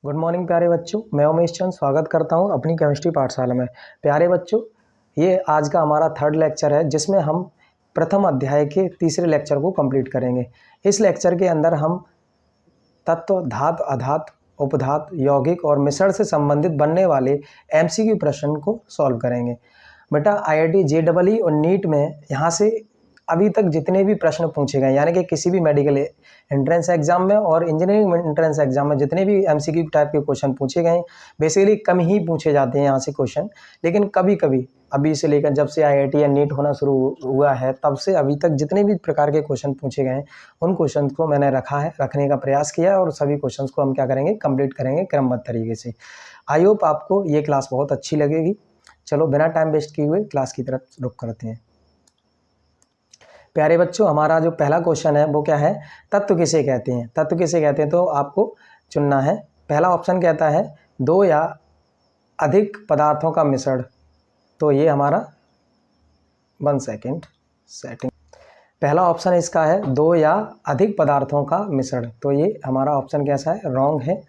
Good morning प्यारे बच्चों, मैं उमेश चंद स्वागत करता हूं अपनी केमिस्ट्री पाठशाला में। प्यारे बच्चों, ये आज का हमारा थर्ड लेक्चर है जिसमें हम प्रथम अध्याय के तीसरे लेक्चर को कंप्लीट करेंगे। इस लेक्चर के अंदर हम तत्व, धातु, अधातु, उपधातु, यौगिक और मिश्रण से संबंधित बनने वाले एमसीक्यू प्रश्न को सॉल्व करेंगे। बेटा IIT JEE और नीट में यहाँ से अभी तक जितने भी प्रश्न पूछे गए, यानी कि किसी भी मेडिकल एंट्रेंस एग्जाम में और इंजीनियरिंग एंट्रेंस एग्जाम में जितने भी एमसीक्यू टाइप के क्वेश्चन पूछे गए, बेसिकली कम ही पूछे जाते हैं यहाँ से क्वेश्चन। लेकिन कभी कभी अभी से लेकर जब से IIT या नीट होना शुरू हुआ है तब से अभी तक जितने भी प्रकार के क्वेश्चन पूछे गए उन क्वेश्चन को मैंने रखने का प्रयास किया और सभी क्वेश्चन को हम क्या करेंगे, कंप्लीट करेंगे क्रमबद्ध तरीके से। आई होप आपको ये क्लास बहुत अच्छी लगेगी। चलो बिना टाइम वेस्ट किए हुए क्लास की तरफ रुख करते हैं। प्यारे बच्चों, हमारा जो पहला क्वेश्चन है वो क्या है, तत्व किसे कहते हैं। तत्व किसे कहते हैं तो आपको चुनना है। पहला ऑप्शन कहता है दो या अधिक पदार्थों का मिश्रण, तो ये हमारा 1 सेकेंड सेटिंग। पहला ऑप्शन इसका है दो या अधिक पदार्थों का मिश्रण, तो ये हमारा ऑप्शन कैसा है, रॉन्ग है।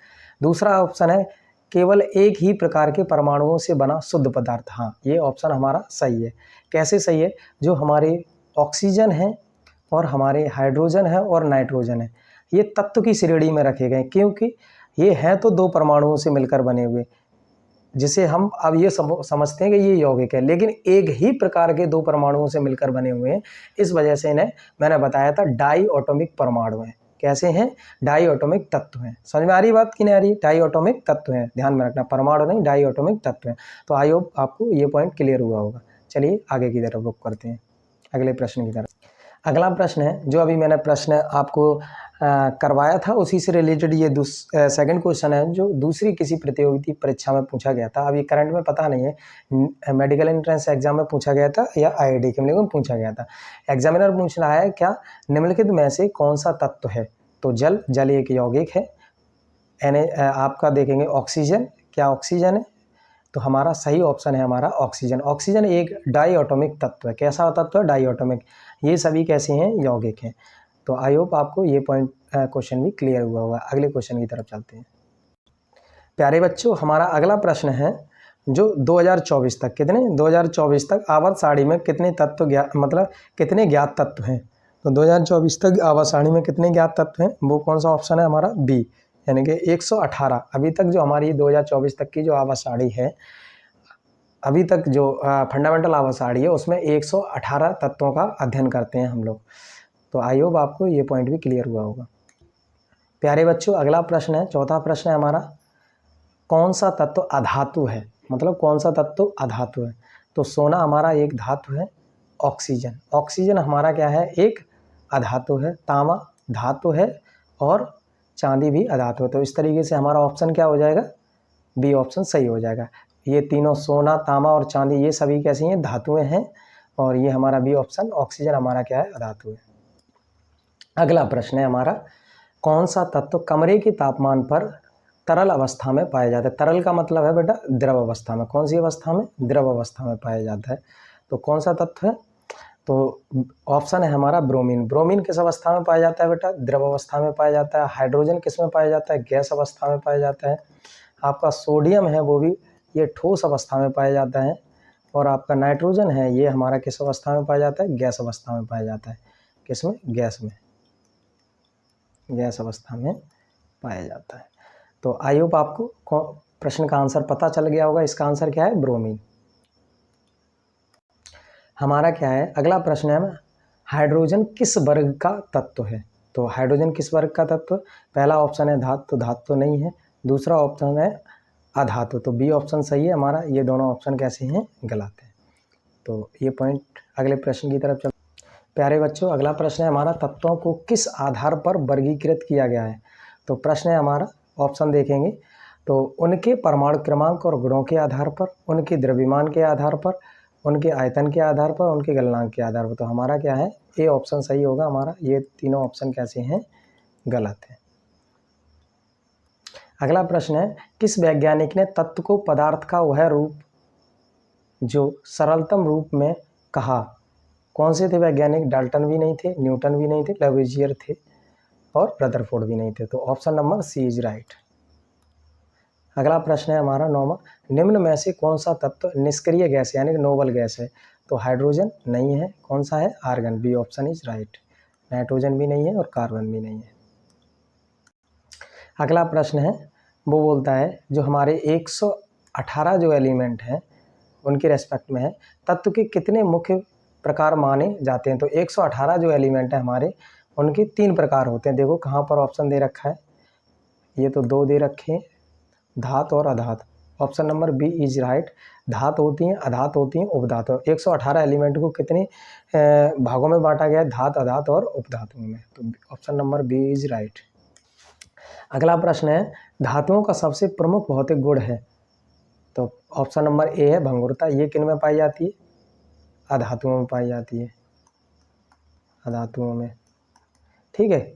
दूसरा ऑप्शन है केवल एक ही प्रकार के परमाणुओं से बना शुद्ध पदार्थ, हाँ ये ऑप्शन हमारा सही है। कैसे सही है, जो हमारे ऑक्सीजन है और हमारे हाइड्रोजन है और नाइट्रोजन है, ये तत्व की श्रेणी में रखे गए क्योंकि ये हैं तो दो परमाणुओं से मिलकर बने हुए, जिसे हम अब ये समझते हैं कि ये यौगिक है, लेकिन एक ही प्रकार के दो परमाणुओं से मिलकर बने हुए हैं। इस वजह से इन्हें मैंने बताया था डाई ऑटोमिक परमाणु हैं। कैसे हैं, डाई ऑटोमिक तत्व हैं। समझ में आ रही बात कि नहीं आ रही, डाई ऑटोमिक तत्व हैं, ध्यान में रखना, परमाणु नहीं डाई ऑटोमिक तत्व हैं। तो आई होप आपको ये पॉइंट क्लियर हुआ होगा। चलिए आगे की तरफ रुख करते हैं, अगले प्रश्न की तरफ। अगला प्रश्न है जो अभी मैंने प्रश्न आपको करवाया था उसी से रिलेटेड ये सेकंड क्वेश्चन है जो दूसरी किसी प्रतियोगिता परीक्षा में पूछा गया था। अभी करंट में पता नहीं है, मेडिकल एंट्रेंस एग्जाम में पूछा गया था या IIT के में पूछा गया था। एग्जामिनर पूछ रहा है क्या निम्नलिखित में से कौन सा तत्व है, तो जल एक यौगिक है। आपका देखेंगे ऑक्सीजन, क्या ऑक्सीजन है, तो हमारा सही ऑप्शन है हमारा ऑक्सीजन। ऑक्सीजन एक डाई ऑटोमिक तत्व है। कैसा तत्व है, डाई ऑटोमिक। ये सभी कैसे हैं, यौगिक हैं। तो आई होप आपको ये पॉइंट क्वेश्चन भी क्लियर हुआ होगा। अगले क्वेश्चन की तरफ चलते हैं। प्यारे बच्चों, हमारा अगला प्रश्न है जो 2024 तक 2024 तक आवर्त सारणी में कितने तत्व कितने ज्ञात तत्व हैं। तो 2024 तक आवर्त सारणी में कितने ज्ञात तत्व हैं, वो कौन सा ऑप्शन है हमारा, बी, यानी कि 118। अभी तक जो हमारी 2024 तक की जो आवर्त सारणी है, अभी तक जो फंडामेंटल आवर्त सारणी है उसमें 118 तत्वों का अध्ययन करते हैं हम लोग। तो आई होप आपको ये पॉइंट भी क्लियर हुआ होगा। प्यारे बच्चों, अगला प्रश्न है, चौथा प्रश्न है हमारा, कौन सा तत्व अधातु है, मतलब कौन सा तत्व अधातु है। तो सोना हमारा एक धातु है, ऑक्सीजन हमारा क्या है, एक अधातु है, तांबा धातु है और चांदी भी अधातु है। तो इस तरीके से हमारा ऑप्शन क्या हो जाएगा, बी ऑप्शन सही हो जाएगा। ये तीनों सोना, तांबा और चांदी ये सभी कैसी हैं, धातुएं हैं, और ये हमारा बी ऑप्शन ऑक्सीजन हमारा क्या है, अधातु है। अगला प्रश्न है हमारा, कौन सा तत्व कमरे के तापमान पर तरल अवस्था में पाया जाता है। तरल का मतलब है बेटा द्रव अवस्था में, कौन सी अवस्था में, द्रव अवस्था में पाया जाता है। तो कौन सा तत्व है, तो ऑप्शन है हमारा ब्रोमीन। ब्रोमीन किस अवस्था में पाया जाता है बेटा, द्रव अवस्था में पाया जाता है। हाइड्रोजन किस में पाया जाता है, गैस अवस्था में पाया जाता है। आपका सोडियम है वो भी ये ठोस अवस्था में पाया जाता है, और आपका नाइट्रोजन है ये हमारा किस अवस्था में पाया जाता है, गैस अवस्था में पाया जाता है। किस में, गैस में, गैस अवस्था में पाया जाता है। तो आई होप आपको प्रश्न का आंसर पता चल गया होगा। इसका आंसर क्या है, ब्रोमीन। हमारा क्या है, अगला प्रश्न है, हाइड्रोजन किस वर्ग का तत्व है। तो हाइड्रोजन किस वर्ग का तत्व, पहला ऑप्शन है धातु, तो धातु तो नहीं है। दूसरा ऑप्शन है अधातु, तो बी ऑप्शन सही है हमारा। ये दोनों ऑप्शन कैसे हैं, गलत है। तो ये पॉइंट अगले प्रश्न की तरफ चल। प्यारे बच्चों, अगला प्रश्न है हमारा, तत्वों को किस आधार पर वर्गीकृत किया गया है। तो प्रश्न है हमारा, ऑप्शन देखेंगे तो उनके परमाणु क्रमांक और गुणों के आधार पर, उनके द्रव्यमान के आधार पर, उनके आयतन के आधार पर, उनके गलनांक के आधार पर। तो हमारा क्या है, ए ऑप्शन सही होगा हमारा। ये तीनों ऑप्शन कैसे हैं, गलत है। अगला प्रश्न है, किस वैज्ञानिक ने तत्व को पदार्थ का वह रूप जो सरलतम रूप में कहा। कौन से थे वैज्ञानिक, डाल्टन भी नहीं थे, न्यूटन भी नहीं थे, लैवोइजियर थे और रदरफोर्ड भी नहीं थे। तो option number C is right. अगला प्रश्न है हमारा 9वां, निम्न में से कौन सा तत्व निष्क्रिय गैस यानी कि नोबल गैस है? तो हाइड्रोजन नहीं है। कौन सा है? Argon. B option is right. Nitrogen भी नहीं है और कार्बन भी नहीं है। अगला प्रश्न है, वो बोलता है जो हमारे 118 जो एलिमेंट हैं उनके रेस्पेक्ट में है, तत्व के कितने मुख्य प्रकार माने जाते हैं? तो 118 जो एलिमेंट है हमारे, उनके 3 प्रकार होते हैं। देखो कहाँ पर ऑप्शन दे रखा है, ये तो 2 दे रखे हैं, धात और अधात। Option number B is right. धात होती हैं, अधात होती हैं, उपधात। 118 एलिमेंट को कितने भागों में बांटा गया है? धात, अधात और उपधातुओं में। तो option number B is right. अगला प्रश्न है, धातुओं का सबसे प्रमुख भौतिक गुण है? तो ऑप्शन नंबर ए है भंगुरता। ये किन में पाई जाती है? अधातुओं में पाई जाती है, अधातुओं में। ठीक है,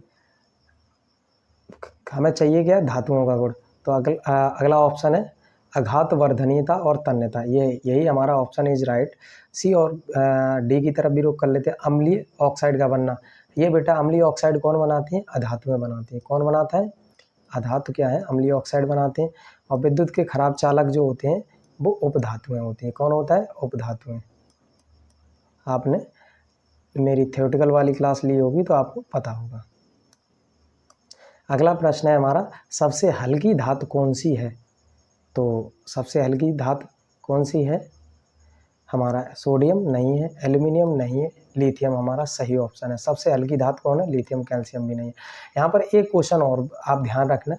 हमें चाहिए क्या? धातुओं का गुण। तो अगला ऑप्शन है अघात वर्धनीयता और तन्यता। यही हमारा ऑप्शन इज राइट। सी और डी की तरफ भी रुख कर लेते हैं। अम्लीय ऑक्साइड का बनना, ये बेटा अम्लीय ऑक्साइड कौन बनाती है? अधातुएं बनाती हैं। कौन बनाता है? अधातु क्या है? अम्लीय ऑक्साइड बनाते हैं। और विद्युत के खराब चालक जो होते हैं वो उपधातुएं होती हैं। कौन होता है? उपधातुएं। आपने मेरी थ्योरेटिकल वाली क्लास ली होगी तो आपको पता होगा। अगला प्रश्न है हमारा, सबसे हल्की धातु कौन सी है? तो सबसे हल्की धातु कौन सी है? हमारा सोडियम नहीं है, एल्यूमिनियम नहीं है, लिथियम हमारा सही ऑप्शन है। सबसे हल्की धातु कौन है? लिथियम। कैल्शियम भी नहीं है। यहाँ पर एक क्वेश्चन और आप ध्यान रखना,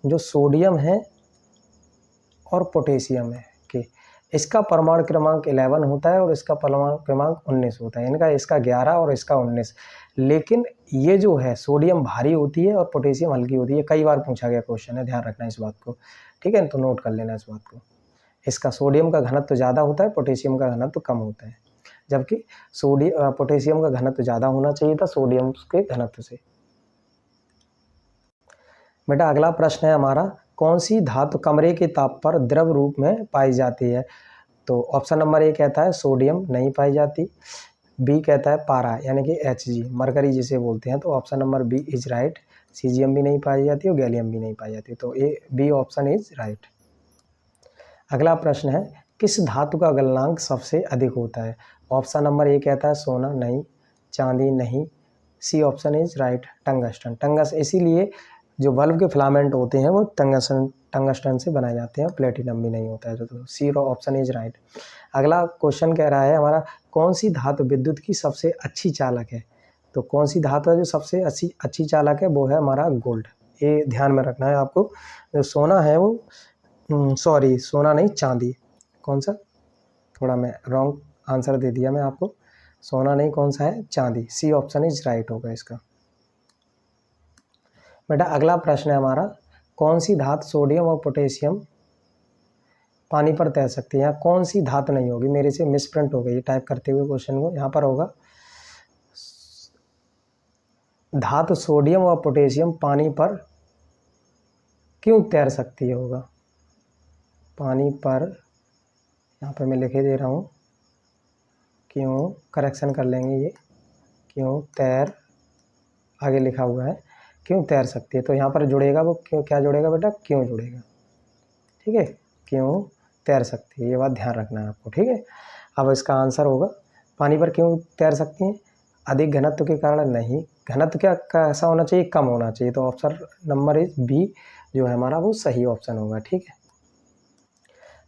जो सोडियम है और पोटेशियम है कि इसका परमाणु क्रमांक 11 होता है और इसका परमाणु क्रमांक 19 होता है। इनका इसका 11 और इसका 19। लेकिन ये जो है सोडियम भारी होती है और पोटेशियम हल्की होती है। कई बार पूछा गया क्वेश्चन है, ध्यान रखना इस बात को। ठीक है, तो नोट कर लेना इस बात को। इसका सोडियम का घनत्व ज़्यादा होता है, पोटेशियम का घनत्व कम होता है। जबकि पोटेशियम का घनत्व ज़्यादा होना चाहिए था सोडियम के घनत्व से। बेटा अगला प्रश्न है हमारा, कौन सी धातु कमरे के ताप पर द्रव रूप में पाई जाती है? तो ऑप्शन नंबर ए कहता है सोडियम नहीं पाई जाती। बी कहता है पारा यानी कि Hg, मरकरी जिसे बोलते हैं। तो option number B is right. Caesium भी नहीं पाई जाती और गैलियम भी नहीं पाई जाती। तो A B option is right. अगला प्रश्न है, किस धातु का गलनांक सबसे अधिक होता है? ऑप्शन नंबर ए कहता है सोना नहीं, चांदी नहीं। C option is right. Tungsten. Tungsten इसीलिए जो बल्ब के फिलामेंट होते हैं वो टंगस्टन से बनाए जाते हैं, प्लेटिनम भी नहीं होता है। तो सी ऑप्शन इज राइट। अगला क्वेश्चन कह रहा है हमारा, कौन सी धातु विद्युत की सबसे अच्छी चालक है? तो कौन सी धातु है जो सबसे अच्छी चालक है? वो है हमारा गोल्ड। ये ध्यान में रखना है आपको। जो सोना है वो सॉरी सोना नहीं, चांदी। कौन सा? थोड़ा मैं रॉन्ग आंसर दे दिया मैं आपको। सोना नहीं, कौन सा है? चांदी। सी ऑप्शन इज राइट होगा इसका। बेटा अगला प्रश्न है हमारा, कौन सी धातु सोडियम और पोटेशियम पानी पर तैर सकती है? यहाँ कौन सी धातु नहीं होगी? मेरे से मिसप्रिंट हो गई टाइप करते हुए क्वेश्चन को। यहाँ पर होगा धातु सोडियम और पोटेशियम पानी पर क्यों तैर सकती है? होगा पानी पर, यहाँ पर मैं लिखे दे रहा हूँ क्यों, करेक्शन कर लेंगे ये, क्यों तैर, आगे लिखा हुआ है क्यों तैर सकती है। तो यहाँ पर जुड़ेगा वो क्यों, क्या जुड़ेगा बेटा? क्यों जुड़ेगा। ठीक है, क्यों तैर सकती है, ये बात ध्यान रखना है आपको। ठीक है, अब इसका आंसर होगा पानी पर क्यों तैर सकती हैं? अधिक घनत्व के कारण नहीं। घनत्व क्या कैसा होना चाहिए? कम होना चाहिए। तो ऑप्शन नंबर इज बी जो है हमारा वो सही ऑप्शन होगा। ठीक है,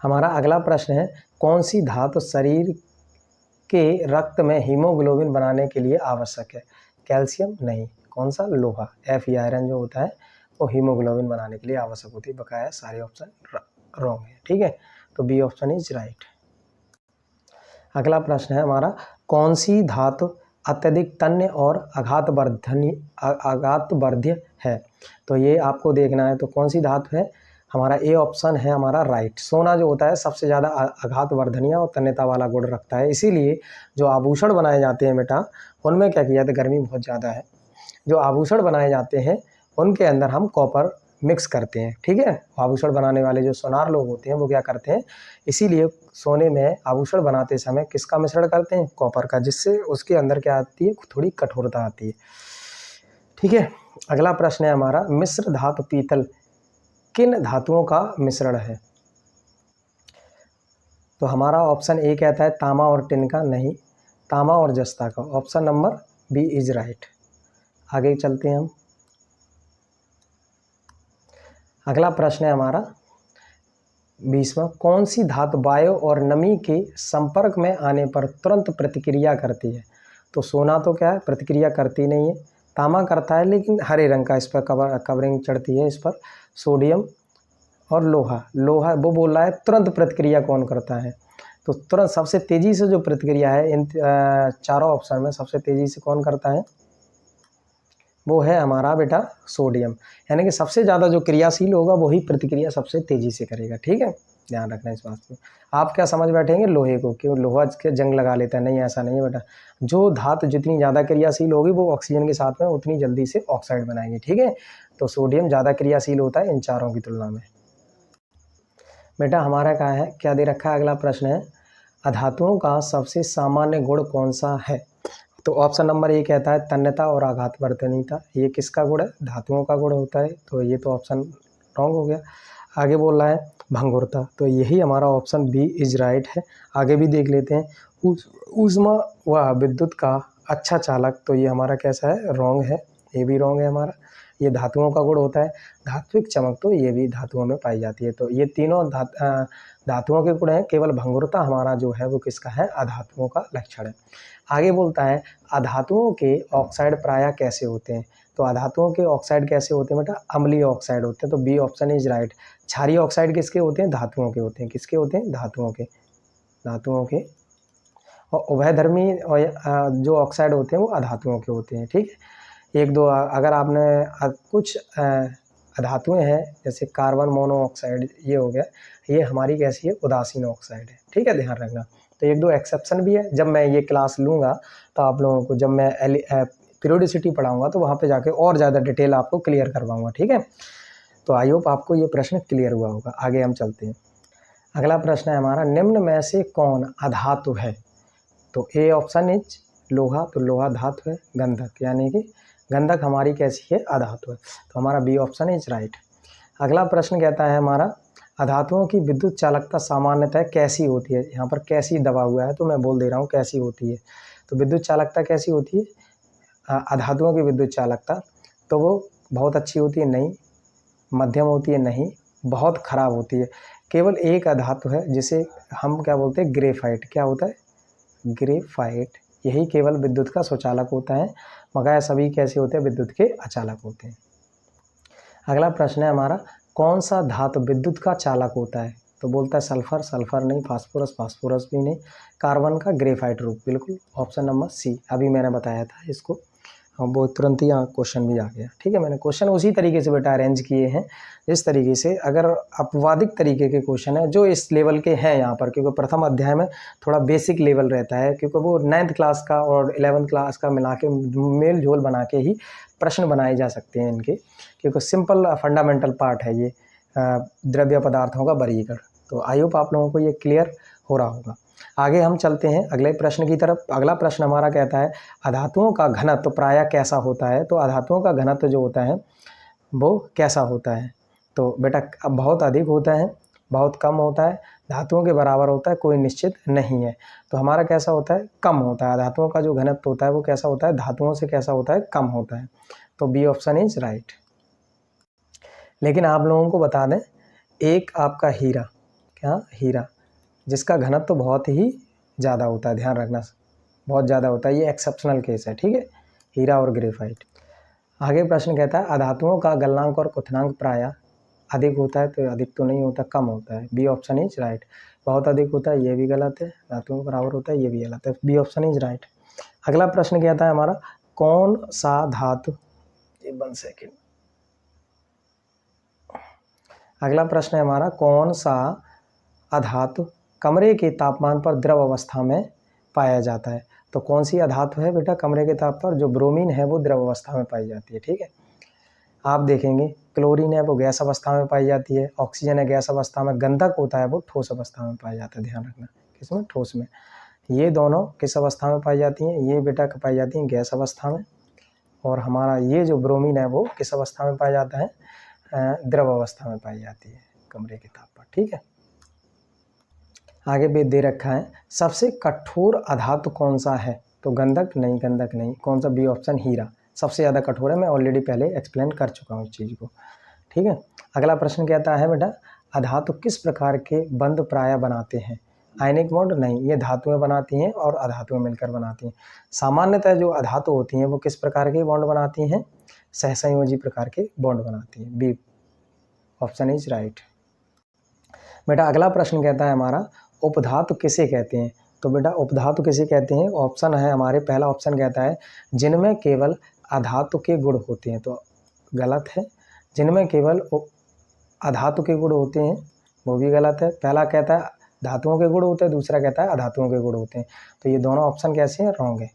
हमारा अगला प्रश्न है, कौन सी धातु शरीर के रक्त में हीमोग्लोबिन बनाने के लिए आवश्यक है? कैल्शियम नहीं। कौन सा? लोहा। Fe आयरन जो होता है वो हीमोग्लोबिन बनाने के लिए आवश्यक होती है। बकाया सारे ऑप्शन रॉन्ग है। ठीक है, तो बी ऑप्शन इज राइट। अगला प्रश्न है हमारा, कौन सी धातु अत्यधिक तन्य और आघातवर्ध्य है? तो ये आपको देखना है। तो कौन सी धातु है? हमारा ए ऑप्शन है हमारा राइट। सोना जो होता है सबसे ज़्यादा आघातवर्धनीय और तन्यता वाला गुण रखता है। इसीलिए जो आभूषण बनाए जाते हैं बेटा, उनमें क्या किया जाता है? गर्मी बहुत ज़्यादा है, जो आभूषण बनाए जाते हैं उनके अंदर हम कॉपर मिक्स करते हैं। ठीक है, आभूषण बनाने वाले जो सोनार लोग होते हैं वो क्या करते हैं, इसीलिए सोने में आभूषण बनाते समय किसका मिश्रण करते हैं? कॉपर का, जिससे उसके अंदर क्या आती है? थोड़ी कठोरता आती है। ठीक है, अगला प्रश्न है हमारा, मिश्र धातु पीतल किन धातुओं का मिश्रण है? तो हमारा ऑप्शन ए कहता है तांबा और टिन का, नहीं, तांबा और जस्ता का। Option number B is right. आगे चलते हैं हम। अगला प्रश्न है हमारा 20वां, कौन सी धातु वायु और नमी के संपर्क में आने पर तुरंत प्रतिक्रिया करती है? तो सोना तो क्या है, प्रतिक्रिया करती नहीं है। तांबा करता है लेकिन हरे रंग का इस पर कवरिंग चढ़ती है इस पर। सोडियम और लोहा, लोहा वो बोल रहा है तुरंत प्रतिक्रिया कौन करता है? तो तुरंत सबसे तेज़ी से जो प्रतिक्रिया है इन चारों ऑप्शन में सबसे तेज़ी से कौन करता है? वो है हमारा बेटा सोडियम। यानी कि सबसे ज़्यादा जो क्रियाशील होगा वही प्रतिक्रिया सबसे तेज़ी से करेगा। ठीक है, ध्यान रखना इस बात को। आप क्या समझ बैठेंगे लोहे को कि लोहा के जंग लगा लेता है? नहीं, ऐसा नहीं है बेटा। जो धातु जितनी ज़्यादा क्रियाशील होगी वो ऑक्सीजन के साथ में उतनी जल्दी से ऑक्साइड बनाएगी। ठीक है, तो सोडियम ज़्यादा क्रियाशील होता है इन चारों की तुलना में। बेटा हमारा क्या दे रखा है? अगला प्रश्न है अधातुओं का सबसे सामान्य गुण कौन सा है? तो ऑप्शन नंबर ए कहता है तन्यता और आघातवर्तनीयता। ये किसका गुण है? धातुओं का गुण होता है। तो ये तो ऑप्शन रॉन्ग हो गया। आगे बोल रहा है भंगुरता, तो यही हमारा ऑप्शन बी इज राइट है। आगे भी देख लेते हैं ऊष्मा व विद्युत का अच्छा चालक, तो ये हमारा कैसा है? रॉन्ग है, ये भी रॉन्ग है हमारा। ये धातुओं का गुण होता है। धात्विक चमक, तो ये भी धातुओं में पाई जाती है। तो ये तीनों धातुओं के गुण हैं। केवल भंगुरता हमारा जो है वो किसका है? अधातुओं का लक्षण है। आगे बोलता है अधातुओं के ऑक्साइड प्रायः कैसे होते हैं? तो अधातुओं के ऑक्साइड कैसे होते हैं बेटा? अम्लीय ऑक्साइड होते हैं। तो बी ऑप्शन इज राइट। क्षारीय ऑक्साइड किसके होते हैं? धातुओं के होते हैं। किसके होते हैं? धातुओं के। धातुओं के। और उभयधर्मी जो ऑक्साइड होते हैं वो अधातुओं के होते हैं। ठीक है, एक दो अगर आपने कुछ धातुएं हैं जैसे कार्बन मोनोऑक्साइड, ये हो गया, ये हमारी कैसी है? उदासीन ऑक्साइड है। ठीक है, ध्यान रखना। तो एक दो एक्सेप्शन भी है। जब मैं ये क्लास लूँगा तो आप लोगों को जब मैं पीरियोडिसिटी पढ़ाऊँगा तो वहाँ पे जाके और ज़्यादा डिटेल आपको क्लियर करवाऊँगा। ठीक है, तो आई होप आपको ये प्रश्न क्लियर हुआ होगा। आगे हम चलते हैं। अगला प्रश्न है हमारा निम्न में से कौन अधातु है? तो ए ऑप्शन इज लोहा, तो लोहा धातु है। गंधक, यानी कि गंधक हमारी कैसी है? अधातु है। तो हमारा बी ऑप्शन इज राइट। अगला प्रश्न कहता है हमारा अधातुओं की विद्युत चालकता सामान्यतः कैसी होती है? यहाँ पर कैसी दबा हुआ है तो मैं बोल दे रहा हूँ कैसी होती है। तो विद्युत चालकता कैसी होती है? अधातुओं की विद्युत चालकता तो वो बहुत अच्छी होती है? नहीं। मध्यम होती है? नहीं। बहुत खराब होती है। केवल एक अधातु है जिसे हम क्या बोलते हैं? ग्रेफाइट। क्या होता है? ग्रेफाइट। यही केवल विद्युत का स्वचालक होता है, मगर सभी कैसे होते हैं? विद्युत के अचालक होते हैं। अगला प्रश्न है हमारा कौन सा धातु विद्युत का चालक होता है? तो बोलता है सल्फर, सल्फर नहीं। फास्फोरस, फास्फोरस भी नहीं। कार्बन का ग्रेफाइट रूप, बिल्कुल ऑप्शन नंबर सी। अभी मैंने बताया था इसको, वो तुरंत ही यहाँ क्वेश्चन भी आ गया। ठीक है, मैंने क्वेश्चन उसी तरीके से बेटा अरेंज किए हैं जिस तरीके से अगर अपवादिक तरीके के क्वेश्चन है जो इस लेवल के हैं यहाँ पर, क्योंकि प्रथम अध्याय में थोड़ा बेसिक लेवल रहता है, क्योंकि वो 9th क्लास का और 11th क्लास का मिला के मेल झोल बना के ही प्रश्न बनाए जा सकते हैं इनके, क्योंकि सिंपल फंडामेंटल पार्ट है ये द्रव्य पदार्थों का वर्गीकरण। तो आई होप आप लोगों को ये क्लियर हो रहा होगा। आगे हम चलते हैं अगले प्रश्न की तरफ। अगला प्रश्न हमारा कहता है अधातुओं का घनत्व प्रायः कैसा होता है? तो अधातुओं का घनत्व जो होता है वो कैसा होता है? तो बेटा अब बहुत अधिक होता है, बहुत कम होता है, धातुओं के बराबर होता है, कोई निश्चित नहीं है। तो हमारा कैसा होता है? कम होता है। धातुओं का जो घनत्व होता है वो कैसा होता है? धातुओं से कैसा होता है? कम होता है। तो बी ऑप्शन इज राइट। लेकिन आप लोगों को बता दें एक आपका हीरा, क्या हीरा, जिसका घनत्व तो बहुत ही ज़्यादा होता है, ध्यान रखना, बहुत ज़्यादा होता है, ये एक्सेप्शनल केस है। ठीक है, हीरा और ग्रेफाइट। आगे प्रश्न कहता है अधातुओं का गलनांक और क्वथनांक प्रायः अधिक होता है? तो अधिक तो नहीं होता, कम होता है। B option is right. बहुत अधिक होता है, ये भी गलत है। धातुओं के बराबर होता है, ये भी गलत है। B option is right. अगला प्रश्न कहता है हमारा कौन सा धातु, 1 सेकेंड। अगला प्रश्न है हमारा कौन सा अधातु कमरे के तापमान पर द्रव अवस्था में पाया जाता है? तो कौन सी अधातु है बेटा कमरे के ताप पर? जो ब्रोमीन है वो द्रव अवस्था में पाई जाती है। ठीक है, आप देखेंगे क्लोरीन है वो गैस अवस्था में पाई जाती है, ऑक्सीजन है गैस अवस्था में, गंधक होता है वो ठोस अवस्था में पाया जाता है। ध्यान रखना, किसमें? ठोस में। ये दोनों किस अवस्था में पाई जाती हैं? ये बेटा पाई जाती हैं गैस अवस्था में। और हमारा ये जो ब्रोमीन है वो किस अवस्था में पाया जाता है? द्रव अवस्था में पाई जाती है कमरे के तापमान। ठीक है, आगे भी दे रखा है सबसे कठोर अधातु कौन सा है, तो गंधक नहीं, गंधक नहीं। कौन सा, बी ऑप्शन हीरा सबसे ज़्यादा कठोर है। मैं ऑलरेडी पहले एक्सप्लेन कर चुका हूँ इस चीज़ को। ठीक है, अगला प्रश्न कहता है बेटा अधातु किस प्रकार के बंध प्राय बनाते हैं, आयनिक बॉन्ड नहीं, ये धातुएं बनाती हैं और अधातुएं मिलकर बनाती हैं। सामान्यतः जो अधातु होती हैं वो किस प्रकार के बॉन्ड बनाती हैं, सहसंयोजी प्रकार के बॉन्ड बनाती हैं। B option is right. बेटा अगला प्रश्न कहता है हमारा उपधातु किसे कहते हैं, तो बेटा उपधातु किसे कहते हैं, ऑप्शन है हमारे, पहला ऑप्शन कहता है जिनमें केवल अधातु के गुण होते हैं, तो गलत है। जिनमें केवल अधातु के गुण होते हैं वो भी गलत है। पहला कहता है धातुओं के गुण होते हैं, दूसरा कहता है अधातुओं के गुण होते हैं, तो ये दोनों ऑप्शन कैसे हैं, रॉन्ग है।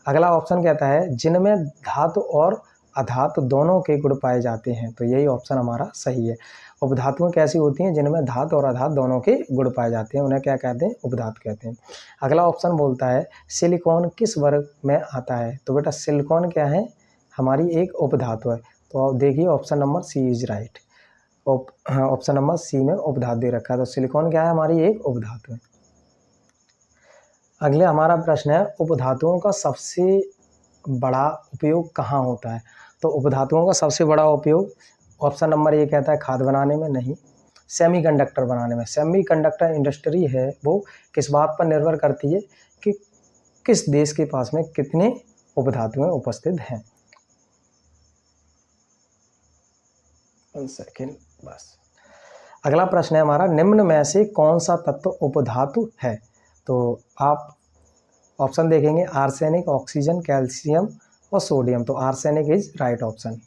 अगला ऑप्शन कहता है जिनमें धातु और अधातु दोनों के गुण पाए जाते हैं, तो यही ऑप्शन हमारा सही है। उपधातुएं कैसी होती हैं, जिनमें धातु और अधातु दोनों के गुण पाए जाते हैं, उन्हें क्या कहते हैं, उपधातु कहते हैं। अगला ऑप्शन बोलता है सिलिकॉन किस वर्ग में आता है, तो बेटा सिलिकॉन क्या है, हमारी एक उपधातु है। तो आप देखिए option number C is right. Option number C में उपधातु दे रखा है, तो सिलिकॉन क्या है, हमारी एक उपधातु है। अगले हमारा प्रश्न है उपधातुओं का सबसे बड़ा उपयोग कहाँ होता है, तो उपधातुओं का सबसे बड़ा उपयोग ऑप्शन नंबर ए कहता है खाद बनाने में नहीं, सेमीकंडक्टर बनाने में। सेमीकंडक्टर इंडस्ट्री है वो किस बात पर निर्भर करती है कि किस देश के पास में कितने उपधातुएं उपस्थित हैं। सेकेंड बस। अगला प्रश्न है हमारा निम्न में से कौन सा तत्व उपधातु है, तो आप ऑप्शन देखेंगे आर्सेनिक, ऑक्सीजन, कैल्शियम और सोडियम, तो आर्सेनिक इज राइट ऑप्शन।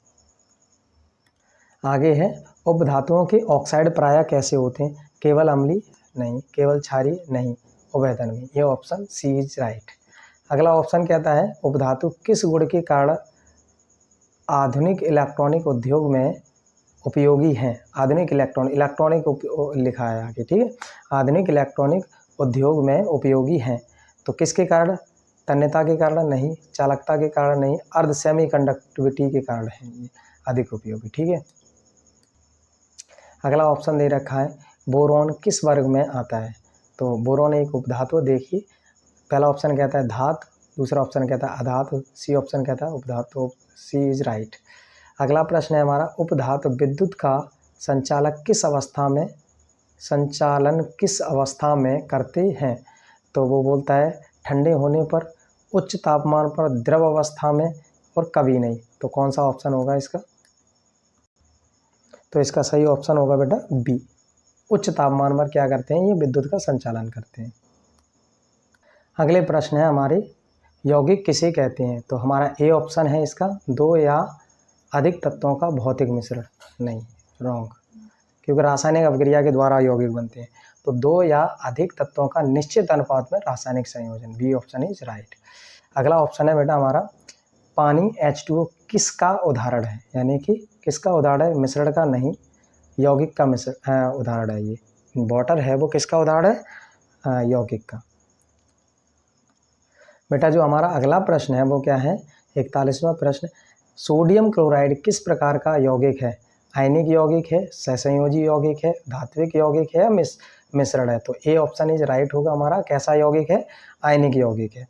आगे है उपधातुओं के ऑक्साइड प्राय कैसे होते हैं, केवल अम्लीय नहीं, केवल क्षारीय नहीं, उभयधर्मी, ये ऑप्शन सी इज राइट। अगला ऑप्शन कहता है उपधातु किस गुण के कारण आधुनिक इलेक्ट्रॉनिक उद्योग में उपयोगी हैं। आधुनिक इलेक्ट्रॉनिक लिखा है आगे, ठीक है, आधुनिक इलेक्ट्रॉनिक उद्योग में उपयोगी हैं, तो किसके कारण, तन्यता के कारण नहीं, चालकता के कारण नहीं, अर्ध सेमी कंडक्टिविटी के कारण है ये अधिक उपयोगी। ठीक है, अगला ऑप्शन दे रखा है बोरोन किस वर्ग में आता है, तो बोरोन एक उपधातु। देखिए पहला ऑप्शन कहता है धातु, दूसरा ऑप्शन कहता है अधातु, सी ऑप्शन कहता है उपधातु, सी इज राइट। अगला प्रश्न है हमारा उपधातु विद्युत का संचालन किस अवस्था में करते हैं, तो वो बोलता है ठंडे होने पर, उच्च तापमान पर, द्रव अवस्था में और कभी नहीं, तो कौन सा ऑप्शन होगा इसका, तो इसका सही ऑप्शन होगा बेटा बी, उच्च तापमान पर क्या करते हैं, ये विद्युत का संचालन करते हैं। अगले प्रश्न है हमारे यौगिक किसे कहते हैं, तो हमारा ए ऑप्शन है इसका, दो या अधिक तत्वों का भौतिक मिश्रण, नहीं, रॉन्ग, क्योंकि रासायनिक अभिक्रिया के द्वारा यौगिक बनते हैं, तो दो या अधिक तत्वों का निश्चित अनुपात में रासायनिक संयोजन, बी ऑप्शन इज राइट। अगला ऑप्शन है बेटा हमारा पानी H2O किसका उदाहरण है, यानी कि किसका उदाहरण है, मिश्रण का नहीं, यौगिक का मिश्रण उदाहरण है, ये वाटर है वो किसका उदाहरण है, यौगिक का। बेटा जो हमारा अगला प्रश्न है वो क्या है, 41वां प्रश्न, सोडियम क्लोराइड किस प्रकार का यौगिक है, आयनिक यौगिक है, सहसंयोजी यौगिक है, धात्विक यौगिक है या मिश्रण है, तो ए ऑप्शन इज राइट होगा हमारा, कैसा यौगिक है, आयनिक यौगिक है।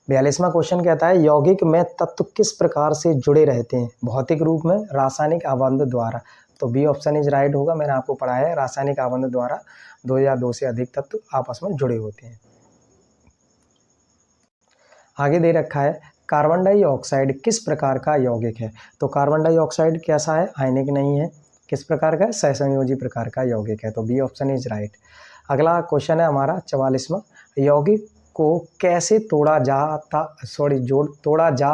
42वां क्वेश्चन कहता है यौगिक में तत्व किस प्रकार से जुड़े रहते हैं, भौतिक रूप में, रासायनिक आबंध द्वारा, तो बी ऑप्शन इज राइट होगा। मैंने आपको पढ़ाया है रासायनिक आबंध द्वारा दो या दो से अधिक तत्व आपस में जुड़े होते हैं। आगे दे रखा है कार्बन डाइऑक्साइड किस प्रकार का यौगिक है, तो कार्बन डाइऑक्साइड कैसा है, आयनिक नहीं है, किस प्रकार का है, सहसंयोजी प्रकार का यौगिक है, तो बी ऑप्शन इज राइट। अगला क्वेश्चन है हमारा 44वां, यौगिक को कैसे तोड़ा जा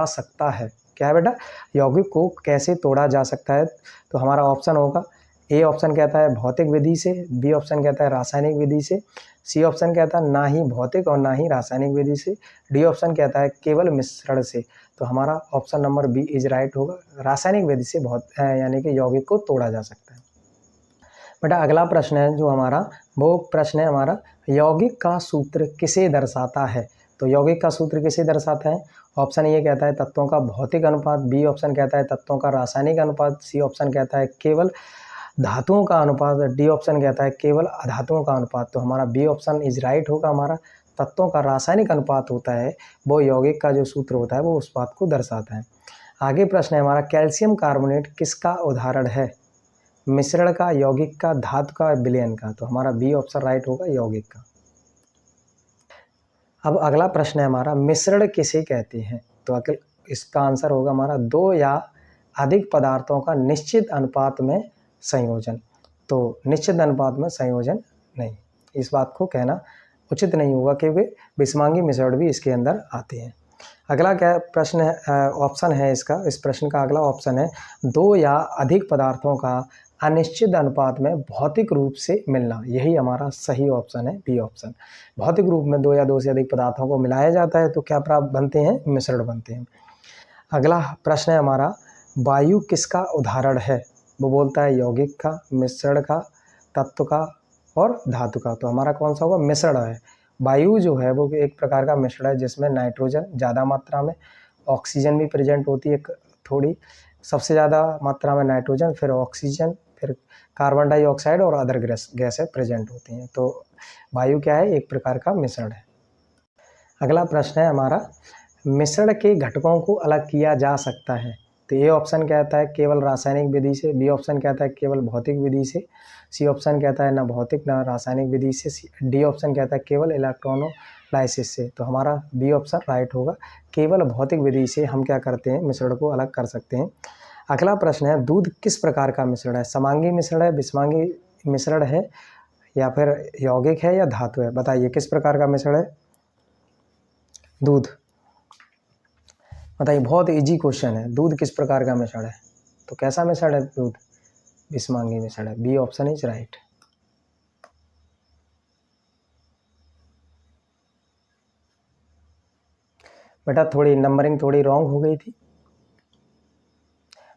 सकता है, क्या है बेटा, यौगिक को कैसे तोड़ा जा सकता है, तो हमारा ऑप्शन होगा ए ऑप्शन कहता है भौतिक विधि से, बी ऑप्शन कहता है रासायनिक विधि से, सी ऑप्शन कहता है ना ही भौतिक और ना ही रासायनिक विधि से, डी ऑप्शन कहता है केवल मिश्रण से, तो हमारा option number B is right होगा, रासायनिक विधि से यानी कि यौगिक को तोड़ा जा सकता है। बेटा अगला प्रश्न है जो हमारा वो प्रश्न है हमारा यौगिक का सूत्र किसे दर्शाता है, तो यौगिक का सूत्र किसे दर्शाता है, ऑप्शन ये कहता है तत्वों का भौतिक अनुपात, बी ऑप्शन कहता है तत्वों का रासायनिक अनुपात, सी ऑप्शन कहता है केवल धातुओं का अनुपात, डी ऑप्शन कहता है केवल अधातुओं का अनुपात, तो हमारा बी ऑप्शन इज राइट होगा। हमारा तत्वों का रासायनिक अनुपात होता है वो यौगिक का जो सूत्र होता है वो उस बात को दर्शाता है। आगे प्रश्न है हमारा, कैल्शियम कार्बोनेट किसका उदाहरण है? मिश्रण का, यौगिक का, धातु का, विलयन का, तो हमारा बी ऑप्शन राइट होगा, यौगिक का। अब अगला प्रश्न है हमारा, मिश्रण किसे कहते हैं? तो इसका आंसर होगा हमारा दो या अधिक पदार्थों का निश्चित अनुपात में संयोजन। तो निश्चित अनुपात में संयोजन नहीं, इस बात को कहना उचित नहीं होगा क्योंकि विषमांगी मिश्रण भी इसके अंदर आते हैं। अगला क्या प्रश्न है, ऑप्शन है इसका, इस प्रश्न का अगला ऑप्शन है, दो या अधिक पदार्थों का अनिश्चित अनुपात में भौतिक रूप से मिलना। यही हमारा सही ऑप्शन है, बी ऑप्शन। भौतिक रूप में दो या दो से अधिक पदार्थों को मिलाया जाता है तो क्या प्राप्त बनते हैं? मिश्रण बनते हैं। अगला प्रश्न है हमारा, वायु किसका उदाहरण है? वो बोलता है यौगिक का, मिश्रण का, तत्व का और धातु का, तो हमारा कौन सा होगा? मिश्रण है। वायु जो है वो एक प्रकार का मिश्रण है जिसमें नाइट्रोजन ज़्यादा मात्रा में, ऑक्सीजन भी प्रेजेंट होती है थोड़ी, सबसे ज़्यादा मात्रा में नाइट्रोजन, फिर ऑक्सीजन, फिर कार्बन डाइऑक्साइड और अदर गैसें प्रेजेंट होती हैं। तो वायु क्या है? एक प्रकार का मिश्रण है। अगला प्रश्न है हमारा, मिश्रण के घटकों को अलग किया जा सकता है? तो ए ऑप्शन कहता है केवल रासायनिक विधि से, बी ऑप्शन कहता है केवल भौतिक विधि से, सी ऑप्शन कहता है ना भौतिक ना रासायनिक विधि से, डी ऑप्शन कहता है केवल इलेक्ट्रॉनोलाइसिस से। तो हमारा बी ऑप्शन राइट होगा, केवल भौतिक विधि से हम क्या करते हैं? मिश्रण को अलग कर सकते हैं। अगला प्रश्न है, दूध किस प्रकार का मिश्रण है? समांगी मिश्रण है, विषमांगी मिश्रण है, या फिर यौगिक है या धातु है? बताइए किस प्रकार का मिश्रण है दूध? बताइए, बहुत इजी क्वेश्चन है। दूध किस प्रकार का मिश्रण है? तो कैसा मिश्रण है दूध? विषमांगी मिश्रण है, बी ऑप्शन इज राइट। बेटा थोड़ी नंबरिंग थोड़ी रॉन्ग हो गई थी,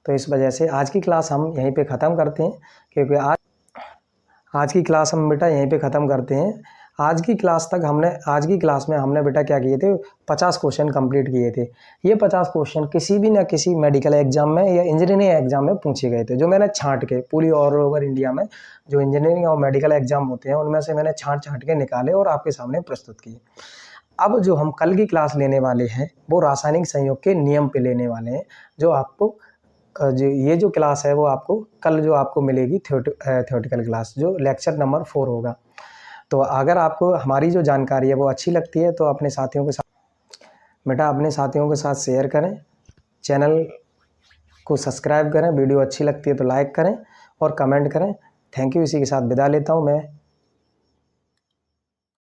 तो इस वजह से आज की क्लास हम यहीं पे ख़त्म करते हैं, क्योंकि आज की क्लास हम बेटा यहीं पे ख़त्म करते हैं। आज की क्लास में हमने बेटा क्या किए थे? 50 क्वेश्चन कंप्लीट किए थे। ये 50 क्वेश्चन किसी भी ना किसी मेडिकल एग्जाम में या इंजीनियरिंग एग्जाम में पूछे गए थे, जो मैंने छांट के पूरी ऑल ओवर इंडिया में जो इंजीनियरिंग और मेडिकल एग्जाम होते हैं उनमें से मैंने छांट के निकाले और आपके सामने प्रस्तुत किए। अब जो हम कल की क्लास लेने वाले हैं वो रासायनिक संयोग के नियम पे लेने वाले हैं, जो आपको ये जो क्लास है वो आपको कल जो आपको मिलेगी थ्योरेटिकल क्लास, जो लेक्चर नंबर 4 होगा। तो अगर आपको हमारी जो जानकारी है वो अच्छी लगती है तो अपने साथियों के साथ शेयर करें, चैनल को सब्सक्राइब करें, वीडियो अच्छी लगती है तो लाइक करें और कमेंट करें। Thank you. इसी के साथ विदा लेता हूँ मैं।